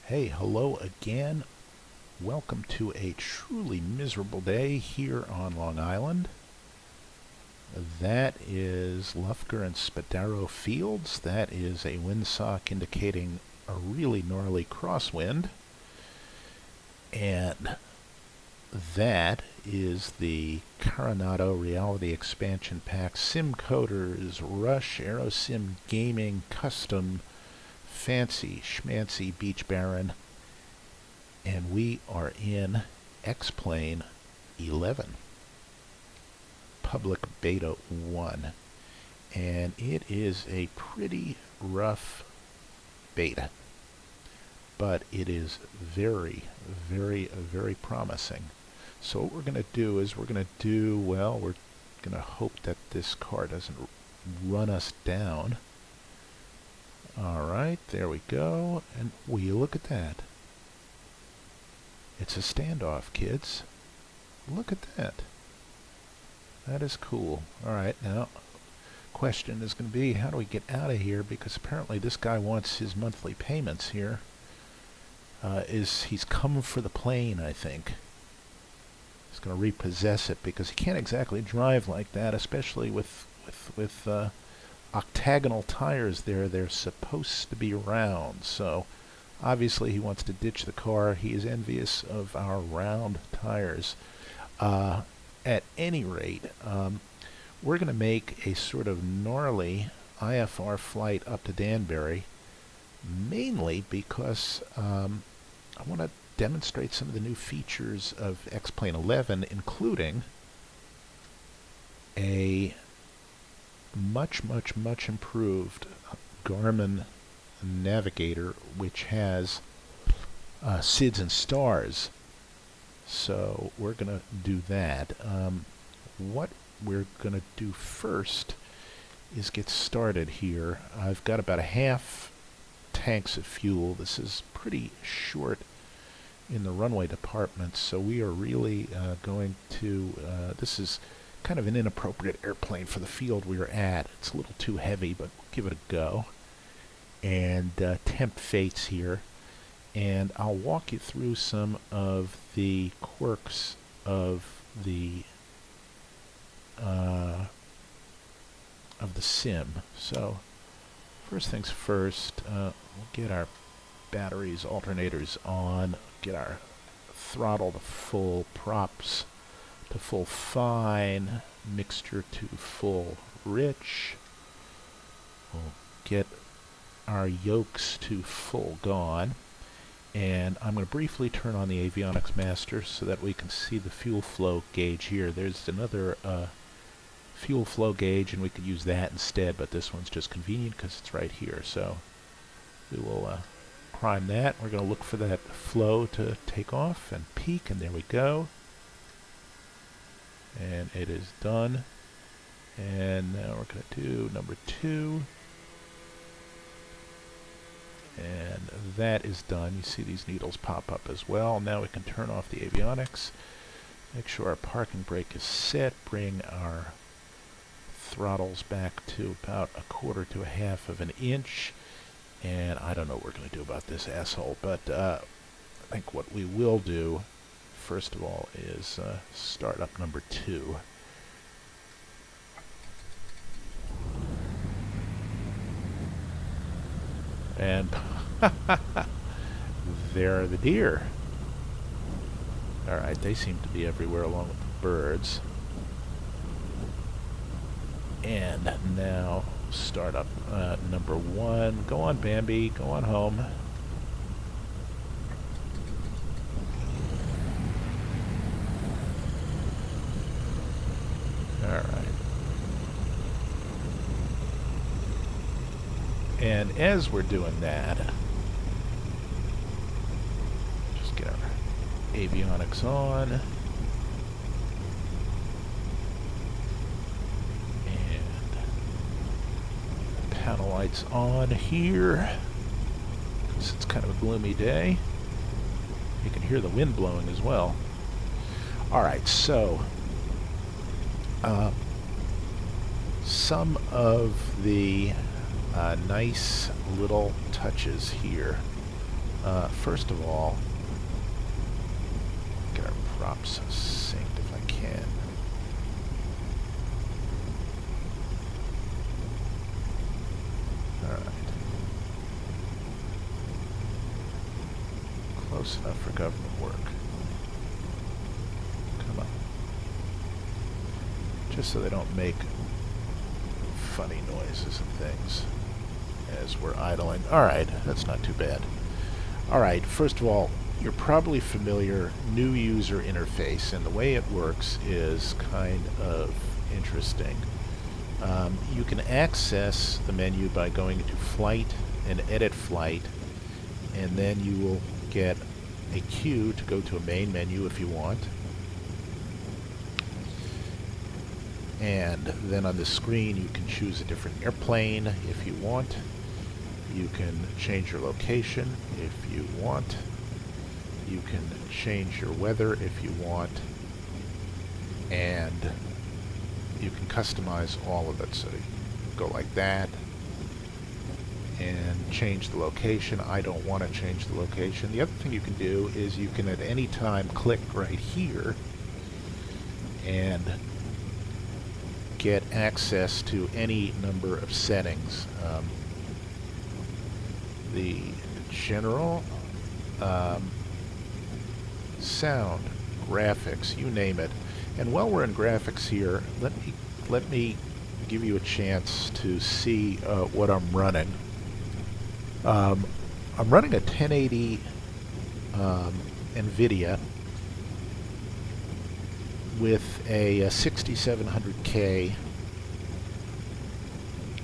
Hey, hello again. Welcome to a truly miserable day here on Long Island. That is Lufker and Spadaro Fields. That is a windsock indicating a really gnarly crosswind. And that is the Coronado Reality Expansion Pack Simcoders Rush AeroSim Gaming Custom Fancy Schmancy Beech Baron, and we are in X-Plane 11, Public Beta 1, and it is a pretty rough beta, but it is very, very promising. So what we're going to do is we're going to hope that this car doesn't run us down. Alright, there we go, and will you look at that? It's a standoff, kids. Look at that. That is cool. Alright, now, question is going to be, how do we get out of here? Because apparently this guy wants his monthly payments here. He's come for the plane, I think. He's going to repossess it because he can't exactly drive like that, especially with octagonal tires there. They're supposed to be round, so obviously he wants to ditch the car. He is envious of our round tires. At any rate, we're going to make a sort of gnarly IFR flight up to Danbury, mainly because I want to demonstrate some of the new features of X-Plane 11, including a much improved Garmin navigator, which has SIDS and stars. So we're going to do that. What we're going to do first is get started here. I've got about a half tanks of fuel. This is pretty short in the runway department, so we are really going to, this is kind of an inappropriate airplane for the field we are at. It's a little too heavy, but we'll give it a go. And tempt fates here, and I'll walk you through some of the quirks of the sim. So first things first, we'll get our batteries, alternators on, get our throttle to full, props to full fine, mixture to full rich. We'll get our yokes to full gone, and I'm going to briefly turn on the avionics master so that we can see the fuel flow gauge here. There's another fuel flow gauge, and we could use that instead, but this one's just convenient because it's right here. So we will prime that. We're going to look for that flow to take off and peak, and there we go. And it is done. And now we're going to do number 2. And that is done. You see these needles pop up as well. Now we can turn off the avionics. Make sure our parking brake is set. Bring our throttles back to about 1/4 to 1/2 of an inch. And I don't know what we're going to do about this asshole, but I think what we will do first of all is start up number 2. And there are the deer. Alright, they seem to be everywhere along with the birds. And now start up number 1. Go on, Bambi, go on home. Alright. And as we're doing that, just get our avionics on. And panel lights on here. Because it's kind of a gloomy day. You can hear the wind blowing as well. Alright, so some of the nice little touches here. First of all, get our props synced if I can. Alright. Close enough for government work. Come on. Just so they don't make funny noises and things as we're idling. Alright, that's not too bad. Alright, first of all, you're probably familiar, new user interface, and the way it works is kind of interesting. You can access the menu by going to Flight and Edit Flight, and then you will get a cue to go to a main menu if you want. And then on the screen you can choose a different airplane if you want. You can change your location if you want. You can change your weather if you want. And you can customize all of it. So you go like that and change the location. I don't want to change the location. The other thing you can do is you can at any time click right here and get access to any number of settings. The general, sound, graphics, you name it. And while we're in graphics here, let me give you a chance to see what I'm running. I'm running a 1080 NVIDIA with a 6700K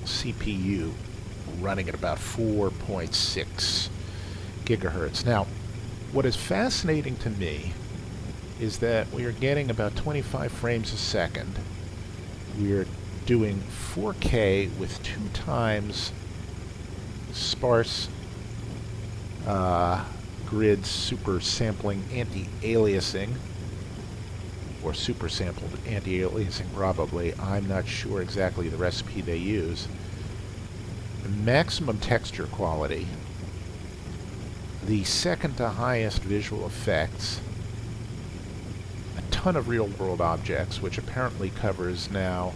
CPU running at about 4.6 gigahertz. Now, what is fascinating to me is that we are getting about 25 frames a second. We are doing 4K with 2 times sparse grid super sampling anti-aliasing, or super sampled anti-aliasing probably. I'm not sure exactly the recipe they use. Maximum texture quality, the second to highest visual effects, a ton of real world objects, which apparently covers now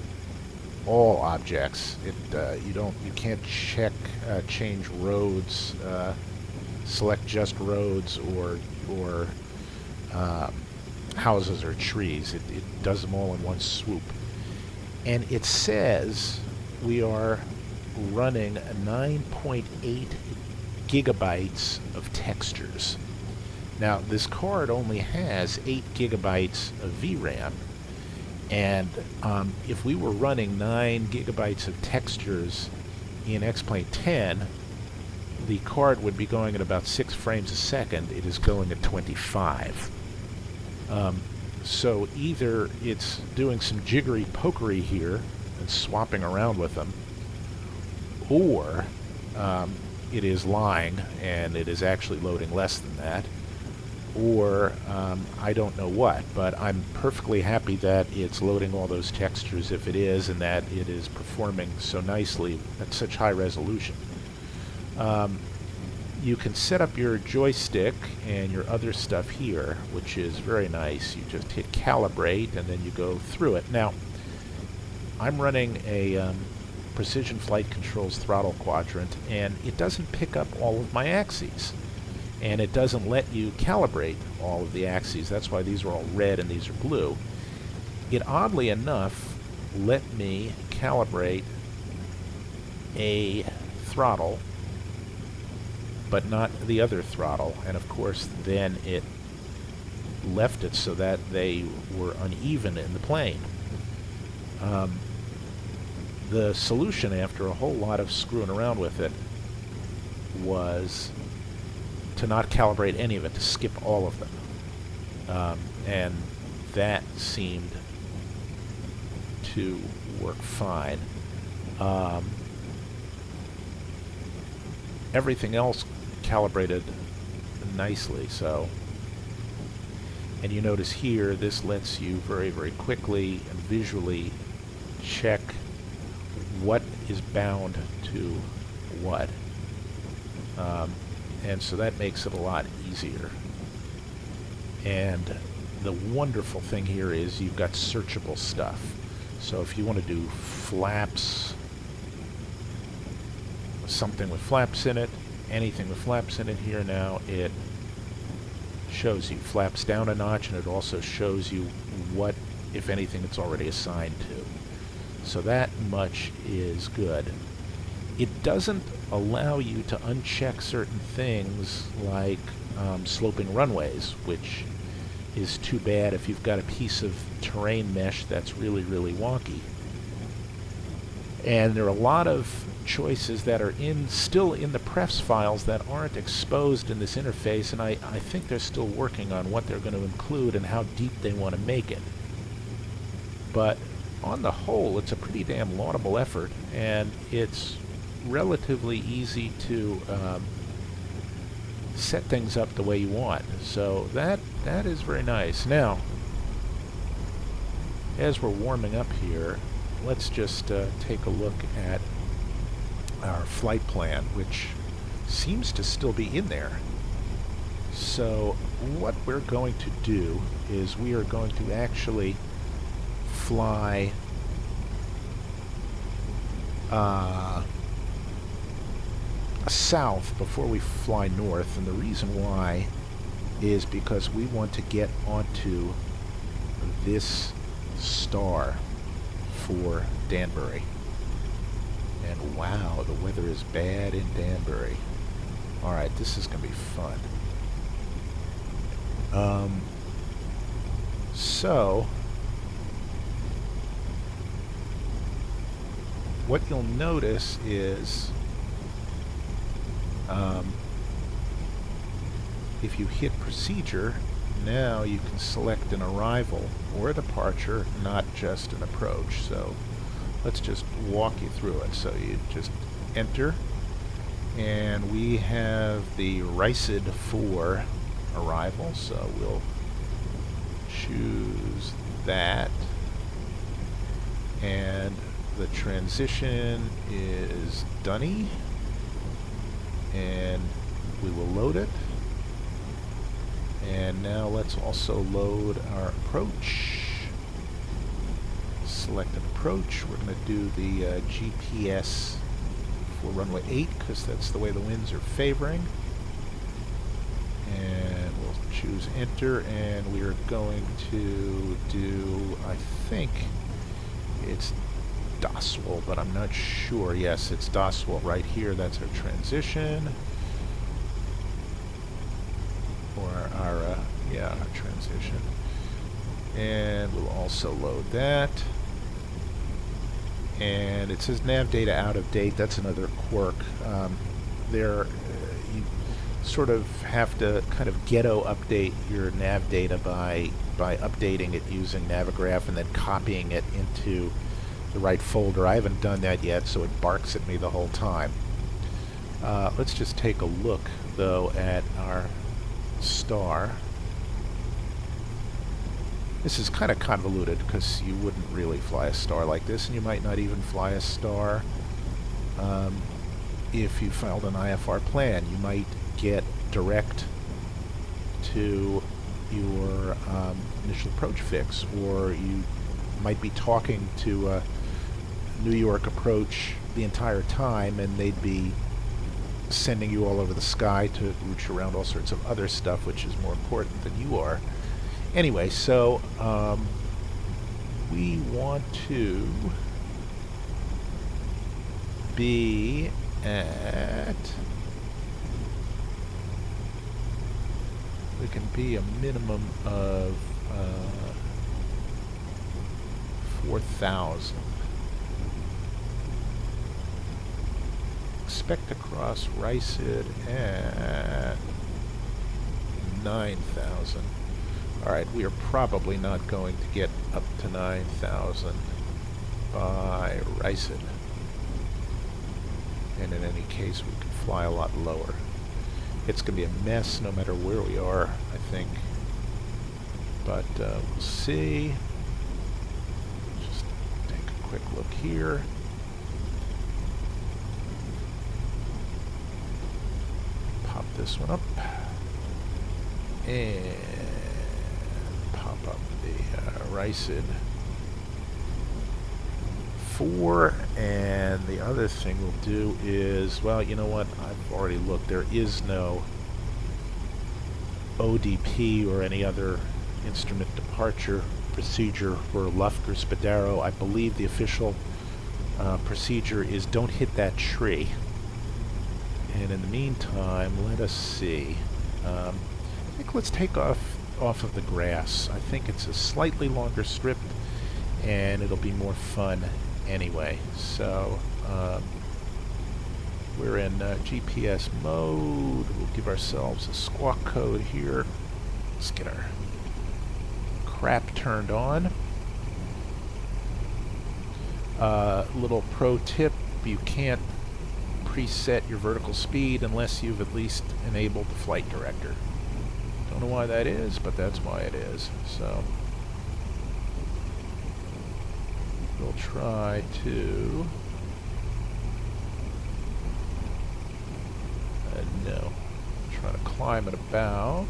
all objects. You can't change roads, select just roads or houses or trees. It does them all in one swoop. And it says we are running 9.8 gigabytes of textures. Now, this card only has 8 gigabytes of VRAM, and if we were running 9 gigabytes of textures in X-Plane 10, the card would be going at about 6 frames a second. It is going at 25. So either it's doing some jiggery pokery here and swapping around with them, or it is lying and it is actually loading less than that, or I don't know what, but I'm perfectly happy that it's loading all those textures if it is, and that it is performing so nicely at such high resolution. You can set up your joystick and your other stuff here, which is very nice. You just hit calibrate and then you go through it. Now, I'm running a Precision Flight Controls throttle quadrant, and it doesn't pick up all of my axes. And it doesn't let you calibrate all of the axes. That's why these are all red and these are blue. It oddly enough let me calibrate a throttle, but not the other throttle. And of course then it left it so that they were uneven in the plane. The solution, after a whole lot of screwing around with it, was to not calibrate any of it, to skip all of them. And that seemed to work fine. Everything else calibrated nicely, so. And you notice here, this lets you very, very quickly and visually check what is bound to what. And so that makes it a lot easier. And the wonderful thing here is you've got searchable stuff. So if you want to do flaps, something with flaps in it, anything with flaps in it here now, it shows you flaps down a notch, and it also shows you what, if anything, it's already assigned to. So that much is good. It doesn't allow you to uncheck certain things like sloping runways, which is too bad if you've got a piece of terrain mesh that's really, really wonky. And there are a lot of choices that are still in the prefs files that aren't exposed in this interface, and I think they're still working on what they're going to include and how deep they want to make it. But on the whole, it's a pretty damn laudable effort, and it's relatively easy to set things up the way you want. So that is very nice. Now, as we're warming up here, let's just take a look at our flight plan, which seems to still be in there. So what we're going to do is we are going to actually fly south before we fly north, and the reason why is because we want to get onto this star for Danbury. And wow, the weather is bad in Danbury. Alright, this is going to be fun. So what you'll notice is if you hit procedure, now you can select an arrival or a departure, not just an approach. So let's just walk you through it. So you just enter, and we have the RICID for arrival, so we'll choose that, and the transition is Dunny, and we will load it. And now let's also load our approach. Select an approach. We're going to do the GPS for runway 8 because that's the way the winds are favoring. And we'll choose enter, and we are going to do, I think it's Doswell, but I'm not sure. Yes, it's Doswell right here. That's our transition. Or our transition. And we'll also load that. And it says nav data out of date. That's another quirk. You sort of have to kind of ghetto update your nav data by updating it using Navigraph and then copying it into the right folder. I haven't done that yet, so it barks at me the whole time. Let's just take a look, though, at our star. This is kind of convoluted because you wouldn't really fly a star like this, and you might not even fly a star if you filed an IFR plan. You might get direct to your initial approach fix, or you might be talking to New York approach the entire time, and they'd be sending you all over the sky to route you around all sorts of other stuff, which is more important than you are. Anyway, so we want to be at, we can be a minimum of 4,000. Expect to cross RICID at 9,000. Alright, we are probably not going to get up to 9,000 by RICID. And in any case, we can fly a lot lower. It's going to be a mess no matter where we are, I think. But we'll see. Just take a quick look here. this one up. And pop up the ricin 4. And the other thing we'll do is, well, you know what? I've already looked. There is no ODP or any other instrument departure procedure for Lufker Spadaro. I believe the official procedure is don't hit that tree. And in the meantime, let us see. I think let's take off of the grass. I think it's a slightly longer strip, and it'll be more fun anyway. So we're in GPS mode. We'll give ourselves a squawk code here. Let's get our crap turned on. Little pro tip, you can't preset your vertical speed unless you've at least enabled the flight director. Don't know why that is, but that's why it is. So we'll try to no, try to climb at about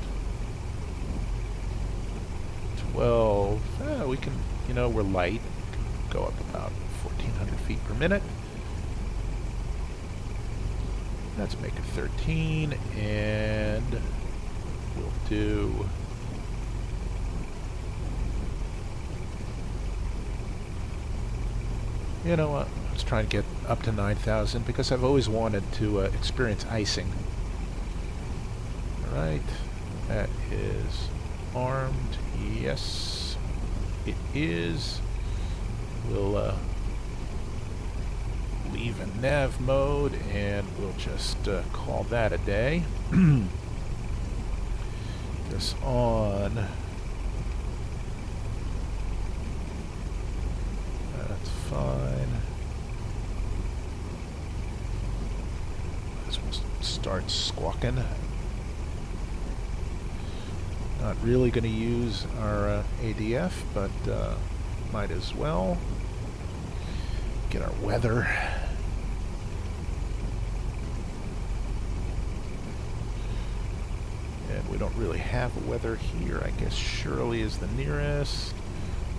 12. We can, you know, we're light. Go up about 1,400 feet per minute. Let's make it 13, and we'll do you know what? Let's try and get up to 9,000 because I've always wanted to experience icing. All right, that is armed. Yes, it is. We'll leave in nav mode, and we'll just call that a day. This on. That's fine. This will start squawking. Not really going to use our ADF, but might as well. Get our weather. And we don't really have a weather here. I guess Shirley is the nearest.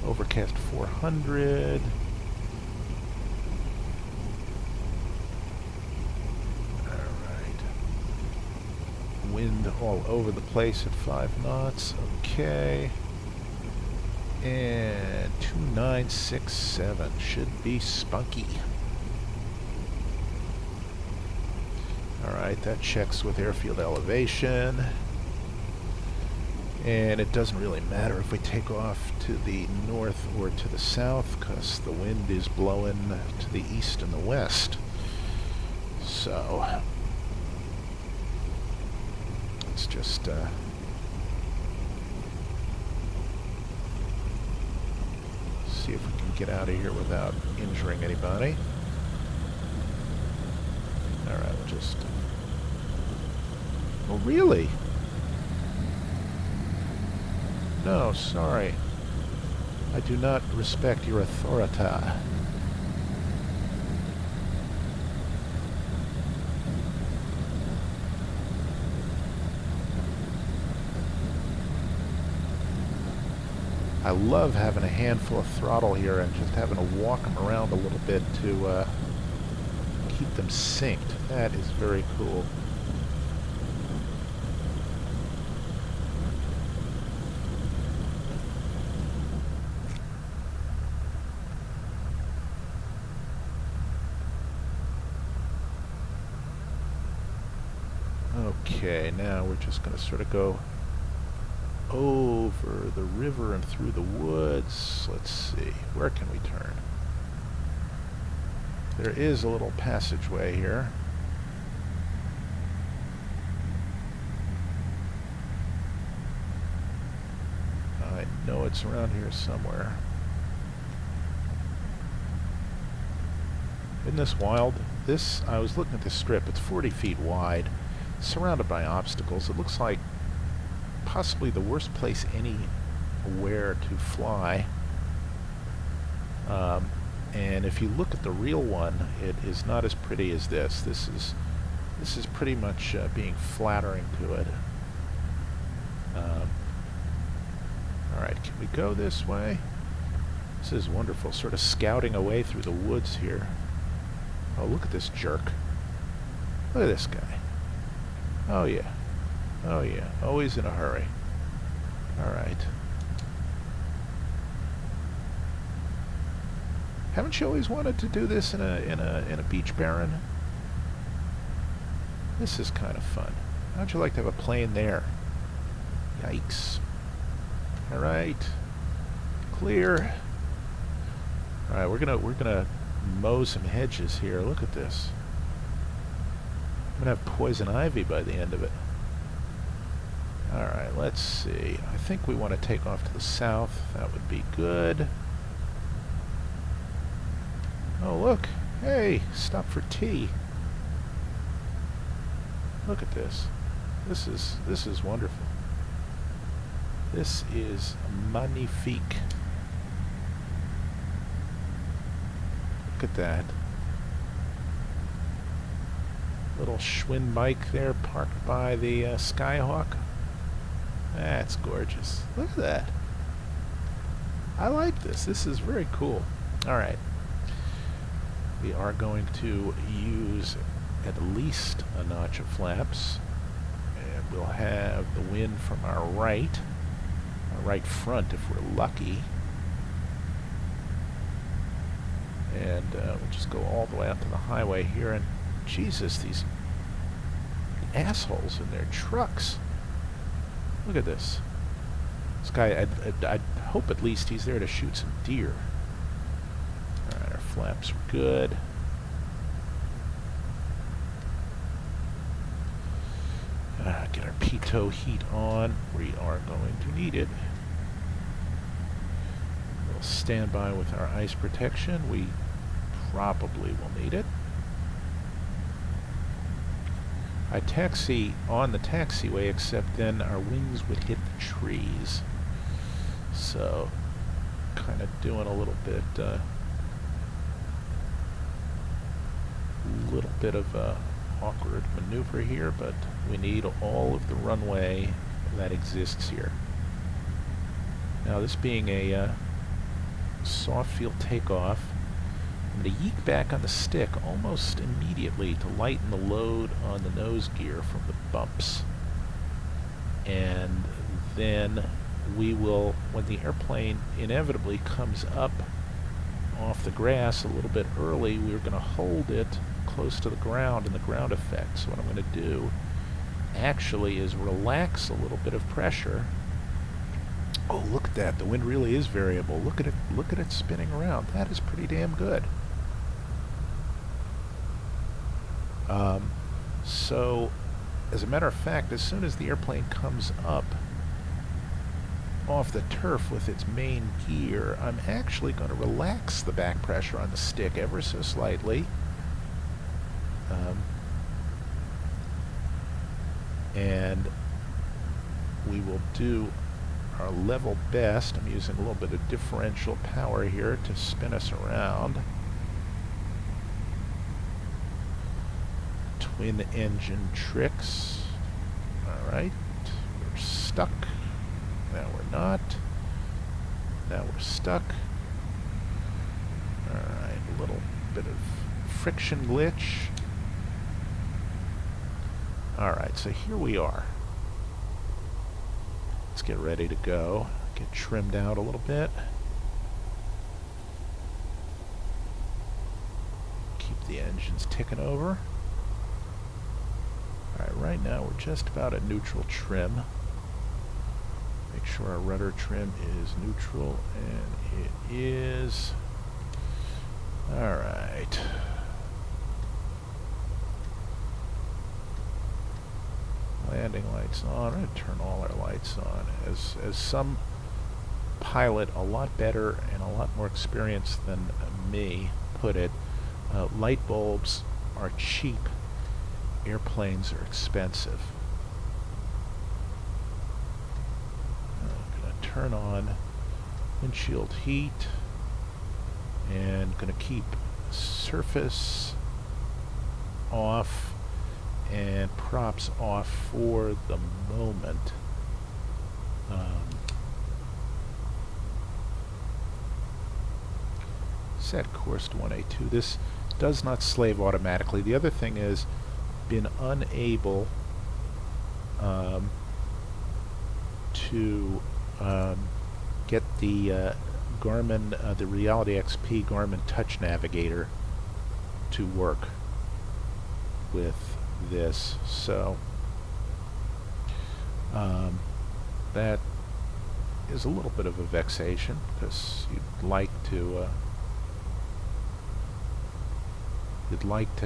Overcast 400. Alright. Wind all over the place at 5 knots. Okay. And 2967 should be spunky. Alright, that checks with airfield elevation. And it doesn't really matter if we take off to the north or to the south, because the wind is blowing to the east and the west. So let's just see if we can get out of here without injuring anybody. Alright, we'll just... Oh, really? No, sorry. I do not respect your authority. I love having a handful of throttle here and just having to walk them around a little bit to keep them synced. That is very cool. Okay, now we're just going to sort of go over the river and through the woods. Let's see, where can we turn? There is a little passageway here. I know it's around here somewhere. Isn't this wild? This, I was looking at this strip, it's 40 feet wide, surrounded by obstacles. It looks like possibly the worst place anywhere to fly. And if you look at the real one, it is not as pretty as this. This is This is pretty much being flattering to it. Alright, can we go this way? This is wonderful, sort of scouting away through the woods here. Oh, look at this jerk. Look at this guy. Oh yeah. Oh yeah, always in a hurry. Alright. Haven't you always wanted to do this in a beach barren? This is kind of fun. How'd you like to have a plane there? Yikes. Alright. Clear. Alright, we're gonna mow some hedges here. Look at this. I'm gonna have poison ivy by the end of it. Alright, let's see. I think we want to take off to the south. That would be good. Oh, look. Hey, stop for tea. Look at this. This is wonderful. This is magnifique. Look at that. Little Schwinn bike there parked by the Skyhawk. That's gorgeous. Look at that. I like this. This is very cool. Alright. We are going to use at least a notch of flaps. And we'll have the wind from our right front if we're lucky. And we'll just go all the way out to the highway here. And Jesus, these assholes in their trucks. Look at this. This guy, I hope at least he's there to shoot some deer. Alright, our flaps are good. Get our pitot heat on. We are going to need it. We'll stand by with our ice protection. We probably will need it. I taxi on the taxiway, except then our wings would hit the trees. So, kind of doing a little bit of awkward maneuver here, but we need all of the runway that exists here. Now, this being a soft field takeoff, I'm going to yeek back on the stick almost immediately to lighten the load on the nose gear from the bumps. And then we will, when the airplane inevitably comes up off the grass a little bit early, we're going to hold it close to the ground in the ground effect. So what I'm going to do actually is relax a little bit of pressure. Oh, look at that. The wind really is variable. Look at it spinning around. That is pretty damn good. So, as a matter of fact, as soon as the airplane comes up off the turf with its main gear, I'm actually going to relax the back pressure on the stick ever so slightly. And we will do our level best. I'm using a little bit of differential power here to spin us around. Twin engine tricks. Alright, we're stuck. Now we're not. Now we're stuck. Alright, a little bit of friction glitch. Alright, so here we are. Let's get ready to go. Get trimmed out a little bit. Keep the engines ticking over. Alright, right now we're just about at neutral trim. Make sure our rudder trim is neutral, and it is. Alright. Landing lights on. I'm going to turn all our lights on. As some pilot, a lot better and a lot more experienced than me, put it, light bulbs are cheap. Airplanes are expensive. I'm going to turn on windshield heat and going to keep surface off and props off for the moment. Set course to 1A2. This does not slave automatically. The other thing is, been unable to get the Garmin, the Reality XP Garmin Touch Navigator to work with this. So that is a little bit of a vexation, because you'd like to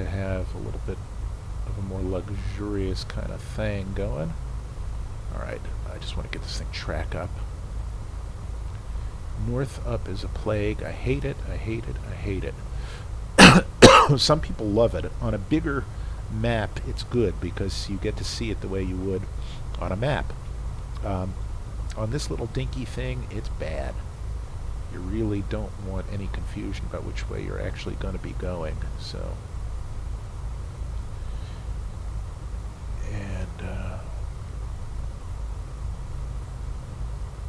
have a little bit of a more luxurious kind of thing going. Alright, I just want to get this thing track up. North up is a plague. I hate it, I hate it, I hate it. Some people love it. On a bigger map, it's good because you get to see it the way you would on a map. On this little dinky thing, it's bad. You really don't want any confusion about which way you're actually going to be going. So, and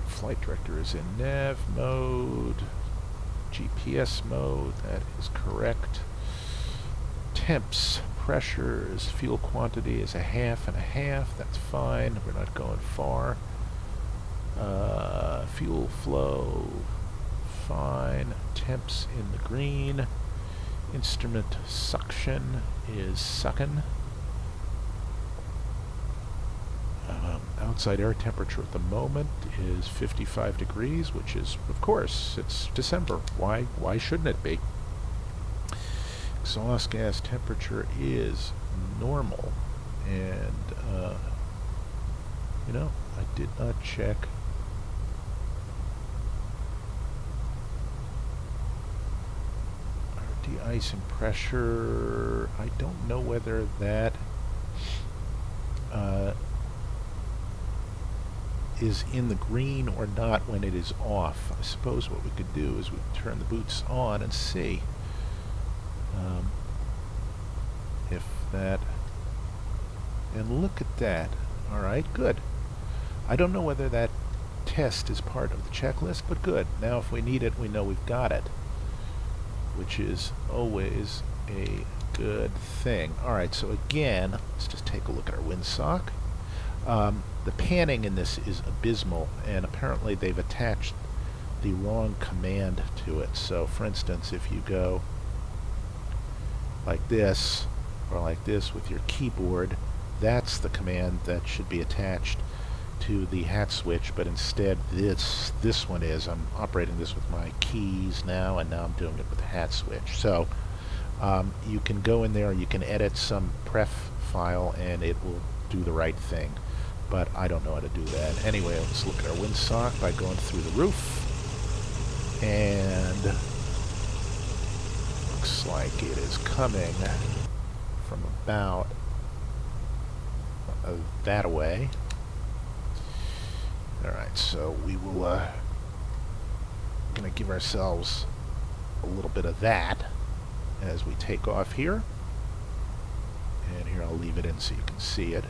flight director is in nav mode, GPS mode, that is correct. Temps, pressures, fuel quantity is 1/2 and 1/2, that's fine, we're not going far. Fuel flow, fine. Temps in the green. Instrument suction is sucking. Outside air temperature at the moment is 55 degrees, which is, of course, it's December. Why shouldn't it be? Exhaust gas temperature is normal, and you know, I did not check de-icing pressure. I don't know whether that is in the green or not when it is off. I suppose what we could do is we turn the boots on and see if that, and look at that. Alright, good. I don't know whether that test is part of the checklist, but good. Now if we need it, we know we've got it, which is always a good thing. Alright, so again, let's just take a look at our windsock. The panning in this is abysmal, and apparently they've attached the wrong command to it. So for instance, if you go like this or like this with your keyboard, that's the command that should be attached to the hat switch, but instead this one is. I'm operating this with my keys now, and now I'm doing it with the hat switch. So you can go in there, you can edit some pref file, and it will do the right thing, but I don't know how to do that. Anyway, let's look at our windsock by going through the roof, and looks like it is coming from about that way. Alright, so we will gonna give ourselves a little bit of that as we take off here. And here, I'll leave it in so you can see it.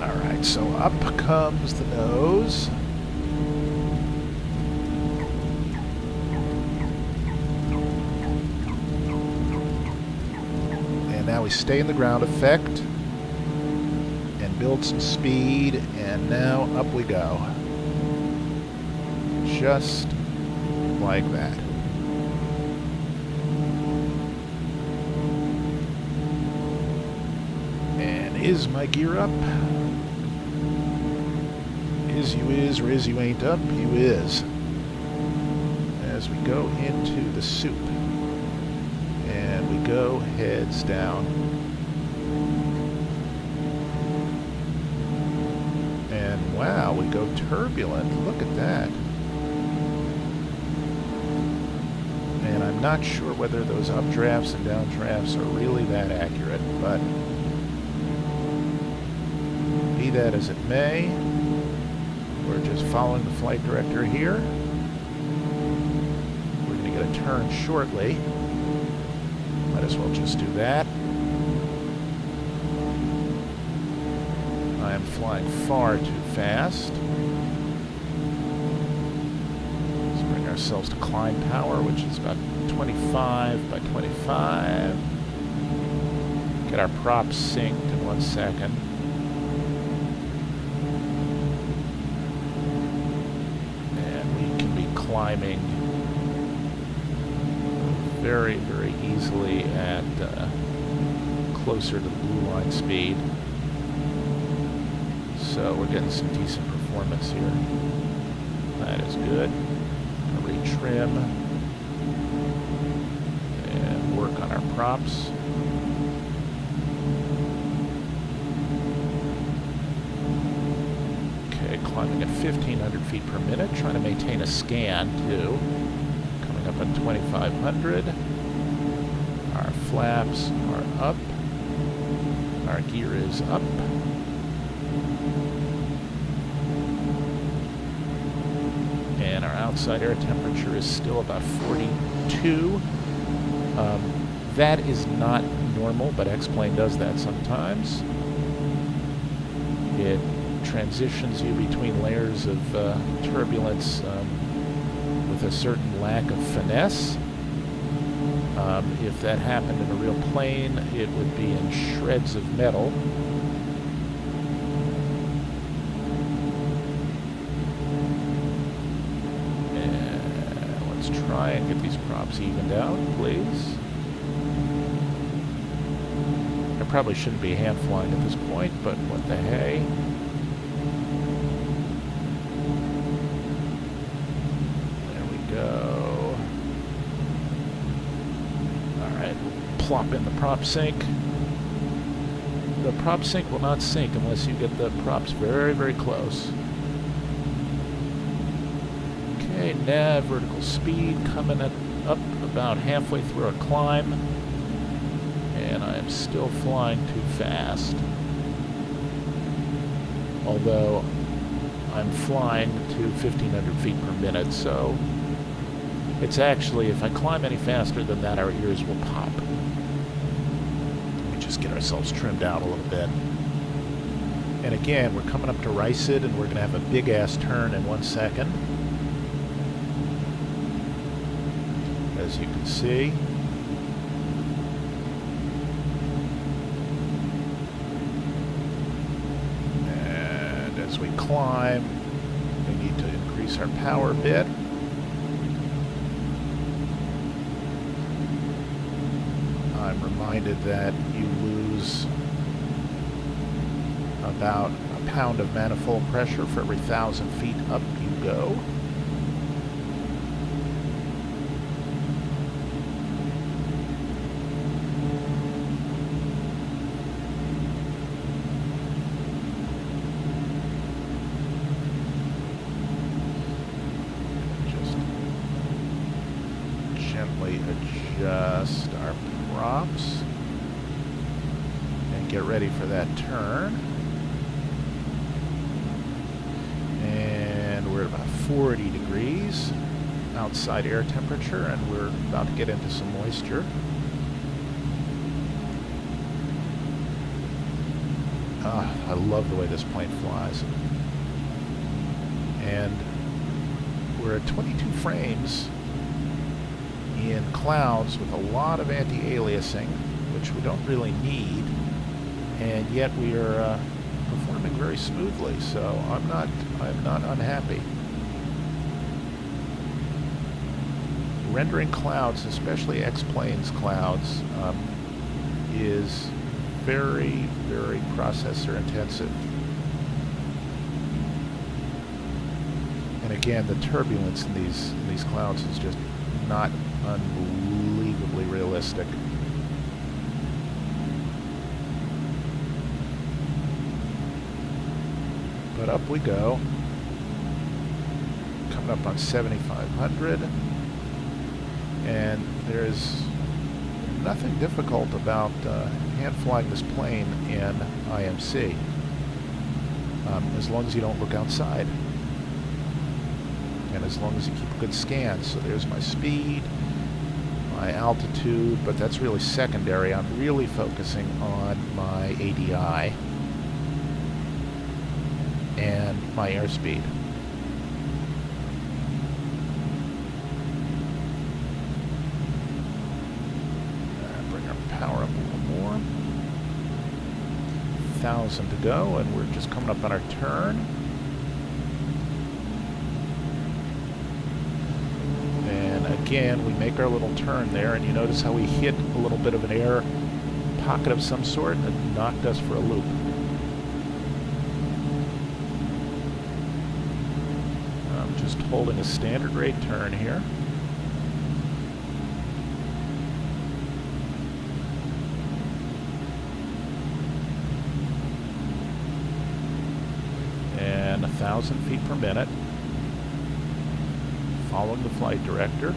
Alright, so up comes the nose. Now we stay in the ground effect and build some speed, and now up we go. Just like that. And is my gear up? Is you is, or is you ain't up? You is. As we go into the soup. And we go heads down. And wow, we go turbulent. Look at that. And I'm not sure whether those updrafts and downdrafts are really that accurate, but be that as it may, We're just following the flight director here. We're going to get a turn shortly. Might as well just do that. I am flying far too fast. Let's bring ourselves to climb power, which is about 25 by 25. Get our props synced in 1 second. And we can be climbing very, very easily at closer to the blue line speed. So we're getting some decent performance here. That is good. Retrim and work on our props. Okay, climbing at 1,500 feet per minute, trying to maintain a scan too. Coming up on 2,500. Our flaps are up. Our gear is up. And our outside air temperature is still about 42. That is not normal, but X-Plane does that sometimes. It transitions you between layers of turbulence with a certain lack of finesse. If that happened in a real plane, it would be in shreds of metal. Try and get these props evened out, please. I probably shouldn't be hand flying at this point, but what the hey. There we go. Alright, plop in the prop sync. The prop sync will not sync unless you get the props very, very close. Okay, nav vertical speed coming up about halfway through our climb, and I am still flying too fast. Although I'm flying to 1,500 feet per minute, so it's actually, if I climb any faster than that, our ears will pop. Let me just get ourselves trimmed out a little bit. And again, we're coming up to Rysid, and we're going to have a big-ass turn in 1 second. As you can see. And as we climb, we need to increase our power a bit. I'm reminded that you lose about a pound of manifold pressure for every 1,000 feet up you go. Adjust our props and get ready for that turn. And we're at about 40 degrees outside air temperature, and we're about to get into some moisture. I love the way this plane flies. And we're at 22 frames in clouds with a lot of anti-aliasing, which we don't really need, and yet we are performing very smoothly, so I'm not unhappy. Rendering clouds, especially X-Planes clouds, is very, very processor intensive. And again, the turbulence in these clouds is just not unbelievably realistic. But up we go. Coming up on 7,500. And there's nothing difficult about hand flying this plane in IMC, as long as you don't look outside. and as long as you keep a good scan. So there's my speed, my altitude, but that's really secondary. I'm really focusing on my ADI and my airspeed. Bring our power up a little more. 1,000 to go, and we're just coming up on our turn. And again, we make our little turn there, and you notice how we hit a little bit of an air pocket of some sort, and it knocked us for a loop. I'm just holding a standard rate turn here. And 1,000 feet per minute, following the flight director.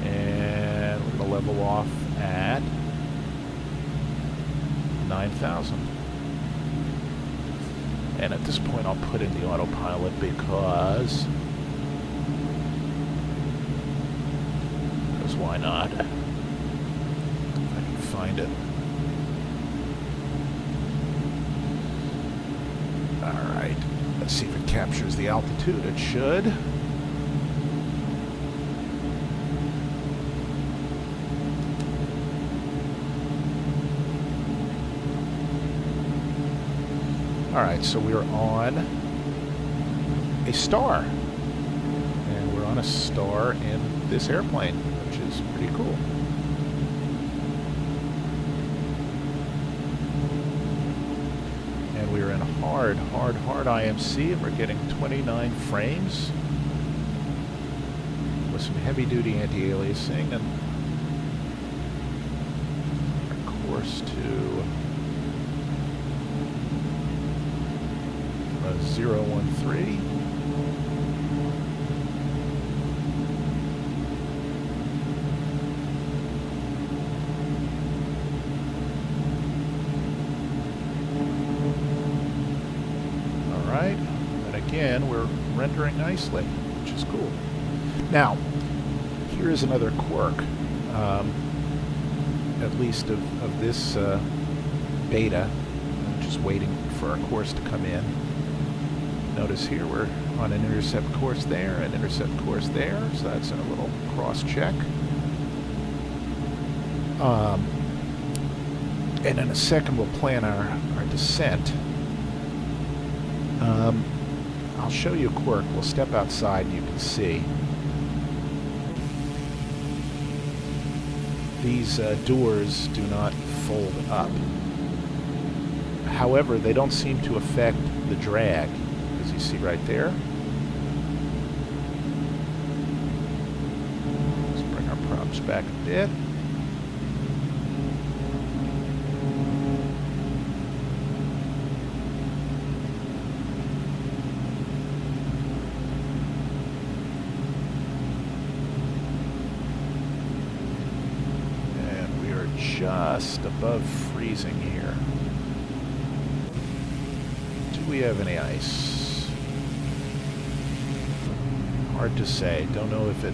And we're going to level off at 9,000. And at this point I'll put in the autopilot because why not? If I can find it. Alright, let's see if it captures the altitude. It should. Alright, so we're on a star. And we're on a star in this airplane, which is pretty cool. And we're in hard IMC, and we're getting 29 frames with some heavy-duty anti-aliasing, and our course to 013. Alright, and again we're rendering nicely, which is cool. Now, here is another quirk, at least of this beta. I'm just waiting for our course to come in. Notice here we're on an intercept course there, an intercept course there, so that's in a little cross-check. And in a second we'll plan our descent. I'll show you a quirk. We'll step outside and you can see. These doors do not fold up. However, they don't seem to affect the drag. You see right there. Let's bring our props back a bit. And we are just above freezing here. Do we have any ice? Hard to say. Don't know if it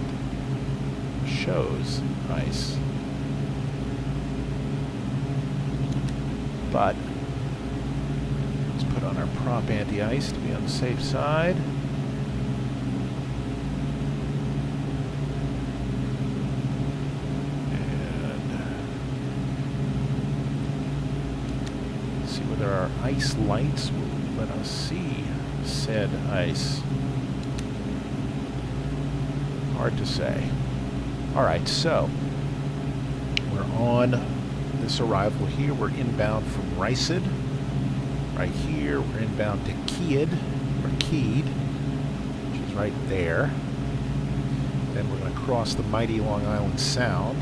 shows ice. But let's put on our prop anti-ice to be on the safe side. And see whether our ice lights will let us see said ice. Hard to say. Alright, so we're on this arrival here. We're inbound from Ricid. Right here, we're inbound to Keyed, which is right there. Then we're going to cross the mighty Long Island Sound.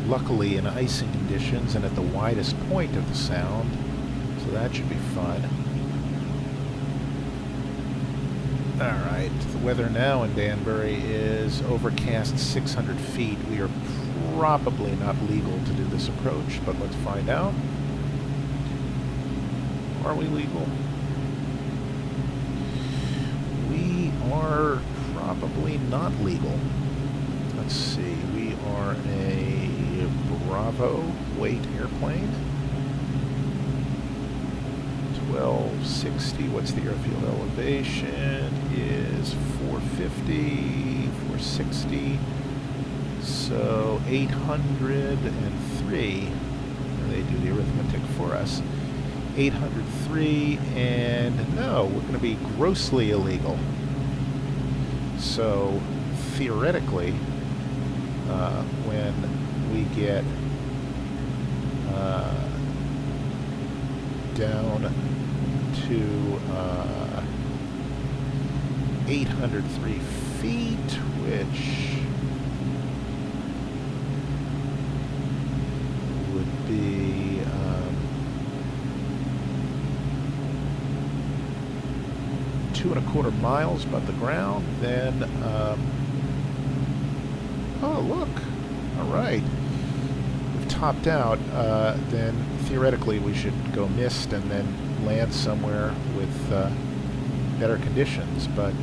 Luckily in icing conditions and at the widest point of the sound, so that should be fun. Alright, the weather now in Danbury is overcast 600 feet. We are probably not legal to do this approach, but let's find out. Are we legal? We are probably not legal. Let's see, we are a Bravo weight airplane. 1260, what's the airfield elevation? Is 450, 460. So 803, they do the arithmetic for us. 803, and no, we're going to be grossly illegal. So theoretically, when we get down to 803 feet, which would be 2.25 miles above the ground, then oh look, all right, we've topped out. Then theoretically we should go mist and then land somewhere with better conditions, but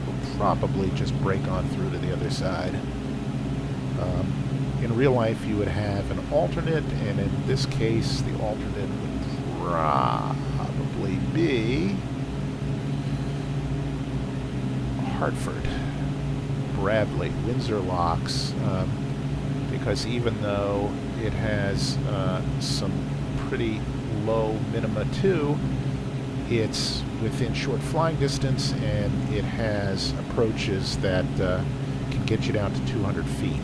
we'll probably just break on through to the other side. In real life you would have an alternate, and in this case the alternate would probably be Hartford, Bradley, Windsor locks, because even though it has some pretty low minima too, it's within short flying distance, and it has approaches that can get you down to 200 feet.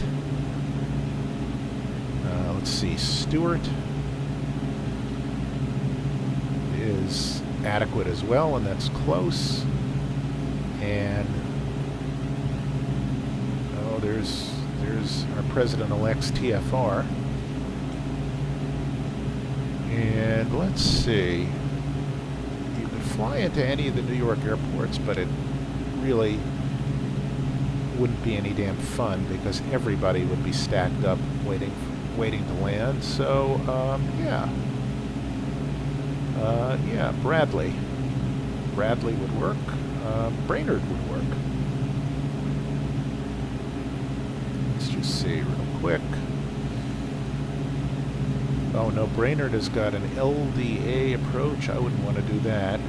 Let's see, Stewart is adequate as well, and that's close. And oh, there's our president-elect's TFR. And let's see, you could fly into any of the New York airports, but it really wouldn't be any damn fun because everybody would be stacked up waiting to land. So yeah, Bradley would work. Brainerd would work. Let's just see real quick. Oh no, Brainerd has got an LDA approach. I wouldn't want to do that.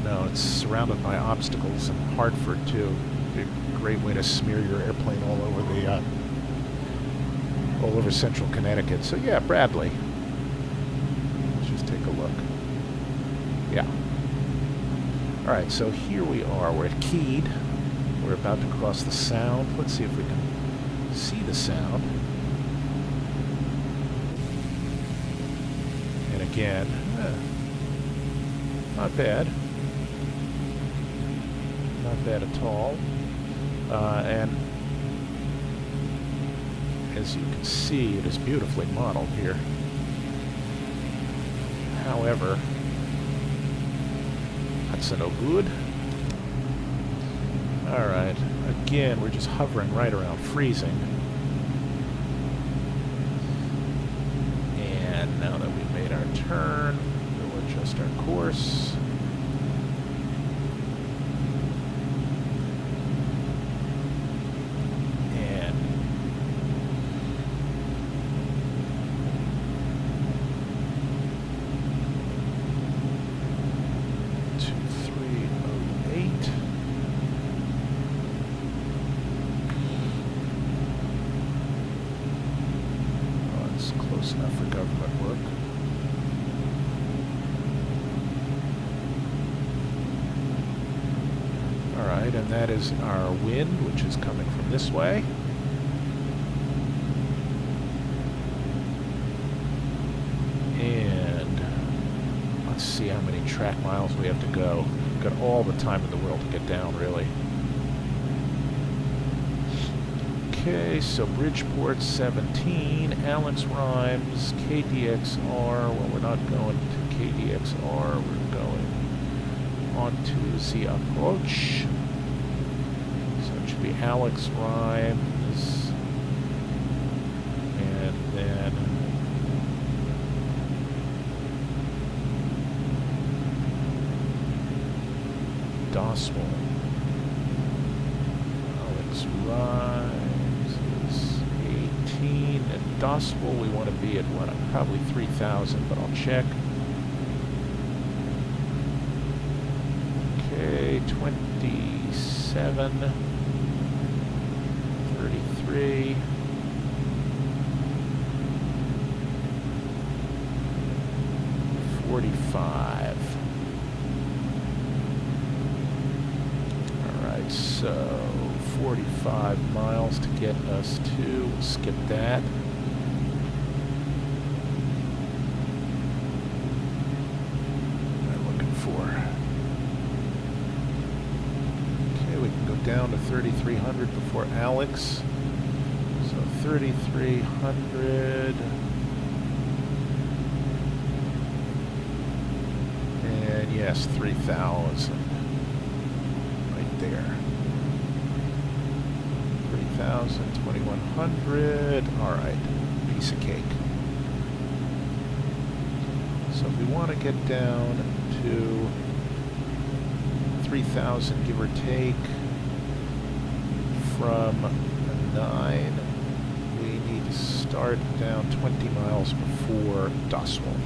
No, it's surrounded by obstacles, and Hartford too. Be a great way to smear your airplane all over central Connecticut. So yeah, Bradley. Let's just take a look. Yeah. All right, so here we are. We're at Keed. We're about to cross the Sound. Let's see if we can see the Sound. And again, not bad. Not bad at all. And as you can see, it is beautifully modeled here. However, that's no good. Alright, again, we're just hovering right around freezing. And now that we've made our turn, we'll adjust our course. Enough for government work. Alright, and that is our wind, which is coming from this way. And let's see how many track miles we have to go. We've got all the time in the world to get down, really. Okay, so Bridgeport 17, Alex Rhymes, KDXR. Well, we're not going to KDXR, we're going on to the approach. So it should be Alex Rhymes, and then Doswell. Alex rises 18. At Doswell, we want to be at what? Probably 3,000, but I'll check. Okay, 27, 33. 45. Alright, so 45 miles to get us to, we'll skip that. What am I looking for? Okay, we can go down to 3,300 before Alex. So 3,300. And yes, 3,000. Right there. 3,000, 2,100. Alright, piece of cake. So if we want to get down to 3,000, give or take, from 9, we need to start down 20 miles before Doswell.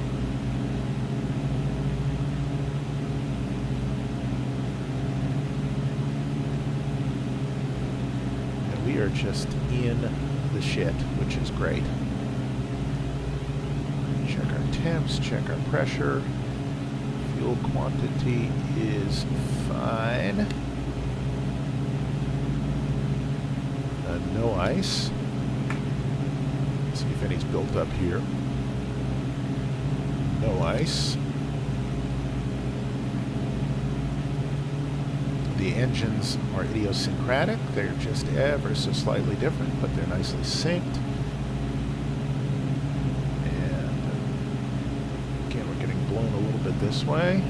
We are just in the shit, which is great. Check our temps, check our pressure. Fuel quantity is fine. No ice. Let's see if any's built up here. No ice. The engines are idiosyncratic. They're just ever so slightly different, but they're nicely synced. And again, we're getting blown a little bit this way.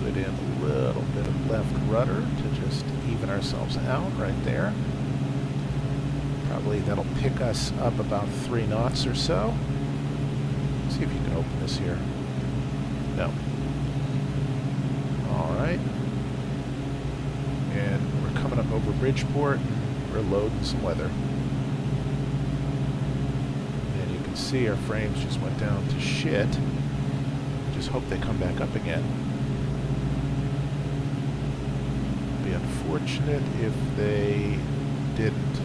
Put in a little bit of left rudder to just even ourselves out right there. Probably that'll pick us up about 3 knots or so. Let's see if you can open this here. No. Alright. And we're coming up over Bridgeport. We're loading some weather. And you can see our frames just went down to shit. Just hope they come back up again. It'd be unfortunate if they didn't.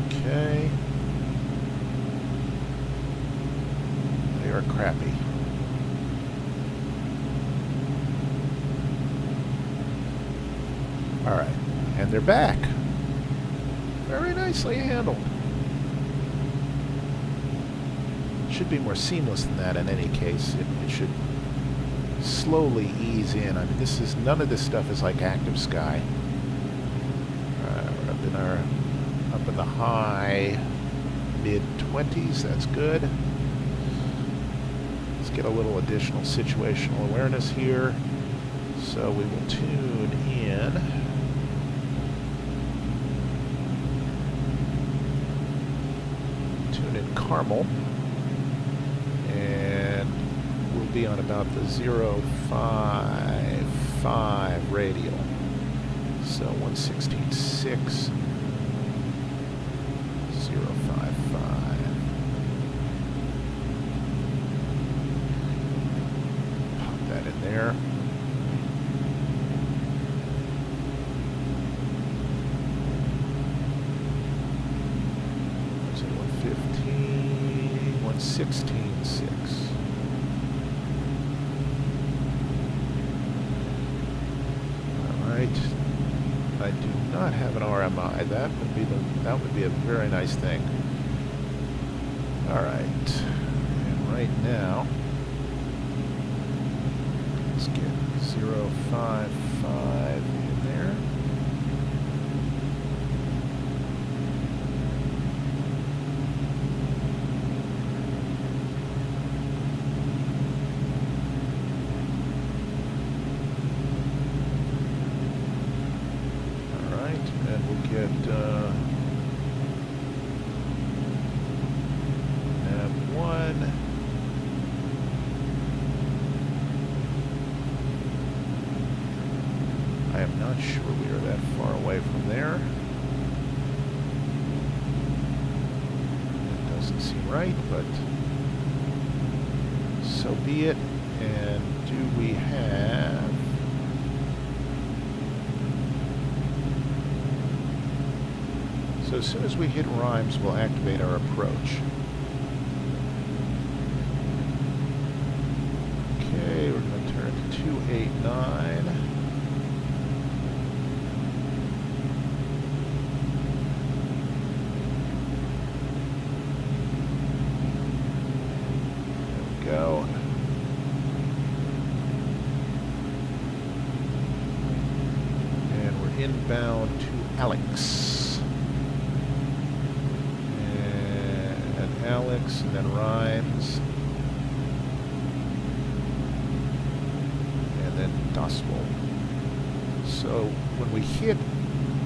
Okay. Are crappy. Alright, and they're back. Very nicely handled. Should be more seamless than that in any case. It should slowly ease in. I mean, this is, none of this stuff is like active sky. We're up in the high mid-20s, that's good. Get a little additional situational awareness here. So we will tune in. Tune in Carmel. And we'll be on about the 055 radial. So 116.6. 055. There. Was it 115, 116.6. All right. I do not have an RMI. That would be a very nice thing. All right. And right now, let's get 055 in there. All right, and we'll get nav 1. sure we are that far away from there. It doesn't seem right, but so be it. And do we have... So as soon as we hit Rhymes, we'll activate our approach. Okay, we're going to turn to 289. There we go. And we're inbound to Alex. Alex, and then Rhymes, and then Dustbowl. So when we hit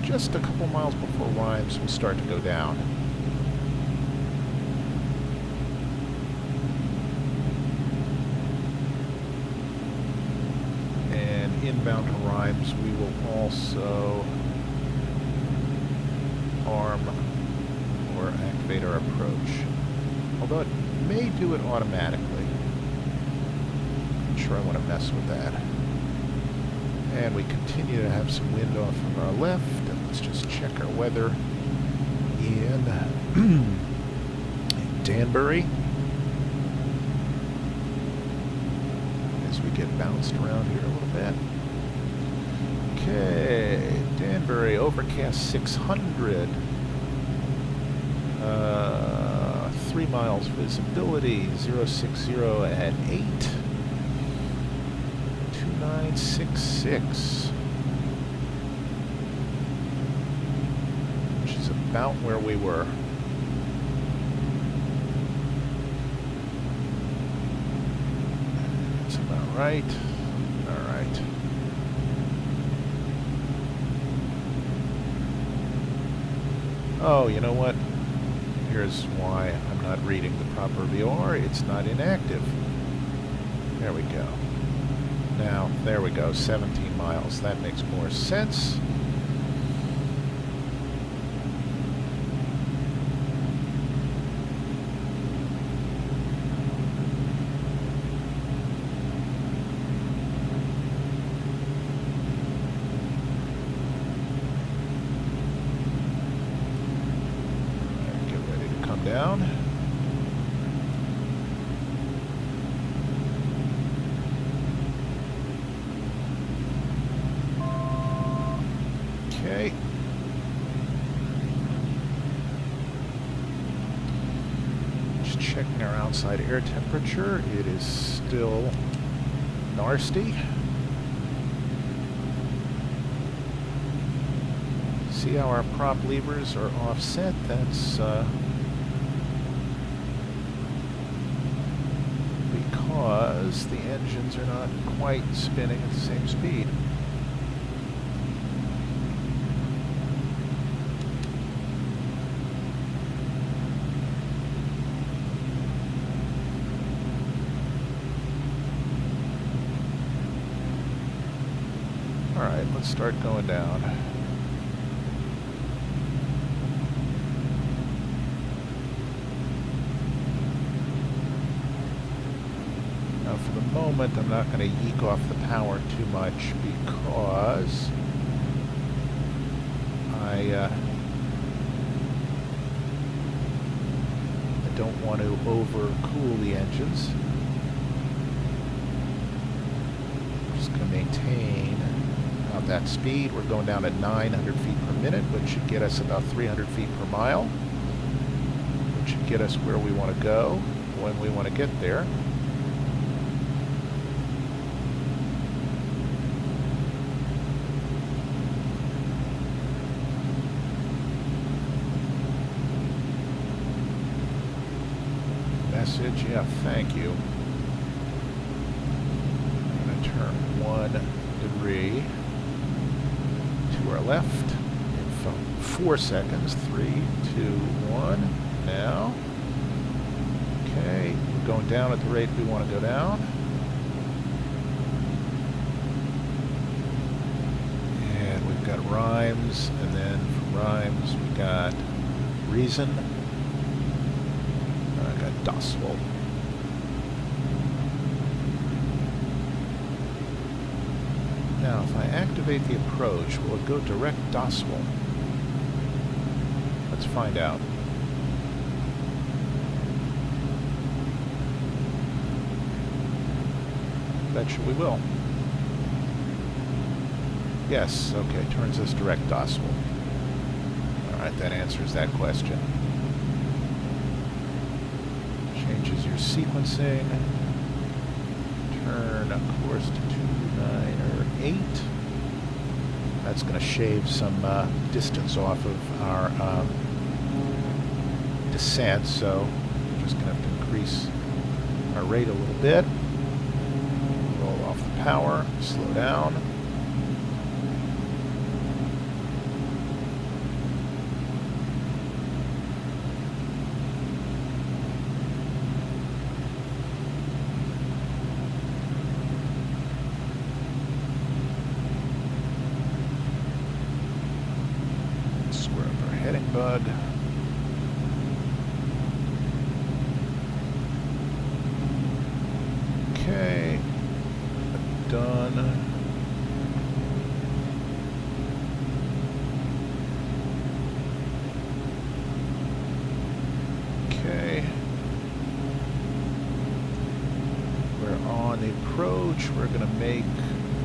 just a couple miles before Rhymes, we'll start to go down. And inbound to Rhymes, we will also arm or activate our approach. Although it may do it automatically. Not sure I want to mess with that. And we continue to have some wind off of our left. And let's just check our weather in Danbury. As we get bounced around here a little bit. Okay, Danbury, overcast 600. 3 miles visibility, 060 at 8. 2966. Which is about where we were. That's about right. Alright. Oh, you know what? Here's why I'm not reading the proper VOR. It's not inactive. There we go. Now, there we go, 17 miles. That makes more sense. Down. Okay. Just checking our outside air temperature. It is still nasty. See how our prop levers are offset? That's because the engines are not quite spinning at the same speed. Alright, let's start going down. For the moment, I'm not going to yeek off the power too much because I don't want to overcool the engines. I'm just going to maintain about that speed. We're going down at 900 feet per minute, which should get us about 300 feet per mile, which should get us where we want to go when we want to get there. Message, yeah, thank you. I'm going to turn 1 degree to our left in 4 seconds. 3, 2, 1. Now. Okay, we're going down at the rate we want to go down. And we rhymes, and then from rhymes we got reason. I got docile. Now, if I activate the approach, will it go direct docile? Let's find out. Bet you we will. Yes, okay, turns us direct docile. Alright, that answers that question. Changes your sequencing. Turn a course to 2, 9, or 8. That's going to shave some distance off of our descent, so we're just going to have to increase our rate a little bit. Roll off the power, slow down. Bug. Okay, done. Okay, we're on the approach. We're going to make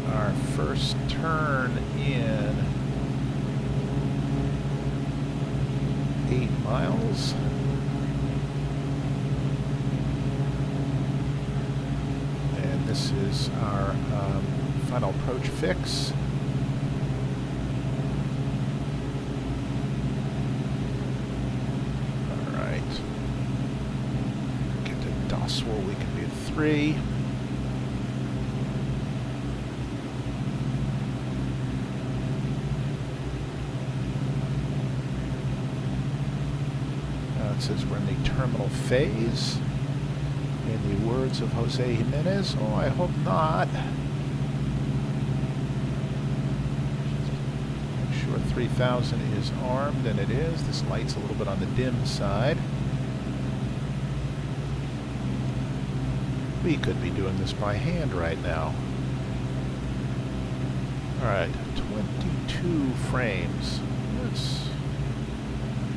our first turn in 8 miles. And this is our final approach fix. Alright. Get to docile, we can be at 3. It says we're in the terminal phase. In the words of Jose Jimenez, oh, I hope not. Make sure 3000 is armed, and it is. This light's a little bit on the dim side. We could be doing this by hand right now. Alright, 22 frames. That's